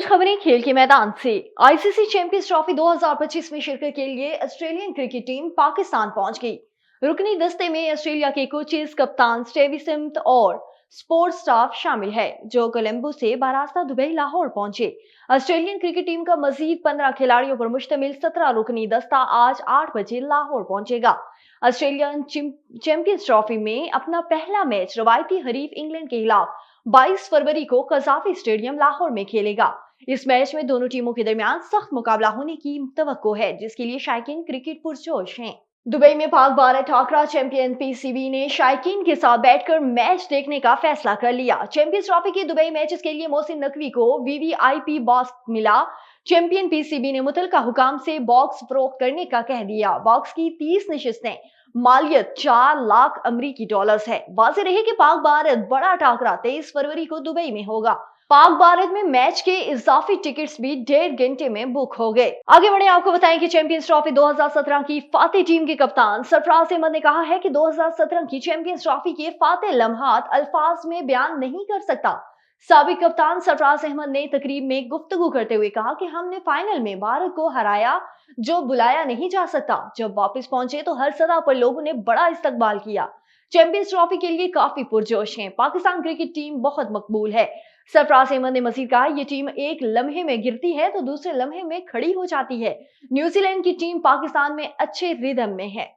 खबरें खेल के मैदान से। आईसीसी चैंपियंस ट्रॉफी 2025 में शिरकत के लिए ऑस्ट्रेलियन क्रिकेट टीम पाकिस्तान पहुंच गई। रुकनी दस्ते में ऑस्ट्रेलिया के कोचेस, कप्तान स्टीव स्मिथ और स्पोर्ट्स स्टाफ शामिल है, जो कोलंबो से बारास्ता दुबई लाहौर पहुंचे। ऑस्ट्रेलियन क्रिकेट टीम का मजीद 15 खिलाड़ियों पर मुश्तमिल 17 रुकनी दस्ता आज 8 बजे लाहौर पहुंचेगा। ऑस्ट्रेलियन चैंपियंस ट्रॉफी में अपना पहला मैच रवायती हरीफ इंग्लैंड के खिलाफ 22 फरवरी को कज़ाफी स्टेडियम लाहौर में खेलेगा। इस मैच में दोनों टीमों के दरमियान सख्त मुकाबला होने की तवक्को है, जिसके लिए शायकीन क्रिकेट पुरजोश हैं। दुबई में पाक भारत ठाकरा चैंपियन पीसीबी ने शायकीन के साथ बैठकर मैच देखने का फैसला कर लिया। चैंपियंस ट्रॉफी के दुबई मैचेस के लिए मोहसिन नकवी को वीवीआईपी बॉक्स मिला। चैंपियन पीसीबी ने मुतलका हुकाम से बॉक्स फरोख्त करने का कह दिया। बॉक्स की 30 नशिस्तें मालियत 4 लाख अमरीकी डॉलर्स है। वाज़ेह रहे कि पाक भारत बड़ा टाकरा 23 फरवरी को दुबई में होगा। पाक भारत में मैच के इजाफी टिकट्स भी 1.5 घंटे में बुक हो गए। आगे बढ़े, आपको बताएं कि चैंपियंस ट्रॉफी 2017 की फातेह टीम के कप्तान सरफराज अहमद ने कहा है कि 2017 की चैंपियंस ट्रॉफी के फातेह लम्हात अल्फाज में बयान नहीं कर सकता। साबिक कप्तान सरफराज अहमद ने तकरीब में गुफ्तगू करते हुए कहा कि हमने फाइनल में भारत को हराया, जो बुलाया नहीं जा सकता। जब वापस पहुंचे तो हर सतह पर लोगों ने बड़ा इस्तकबाल किया। चैंपियंस ट्रॉफी के लिए काफी पुरजोश हैं। पाकिस्तान क्रिकेट टीम बहुत मकबूल है। सरफराज अहमद ने मजीद कहा, ये टीम एक लम्हे में गिरती है तो दूसरे लम्हे में खड़ी हो जाती है। न्यूजीलैंड की टीम पाकिस्तान में अच्छे रिदम में है।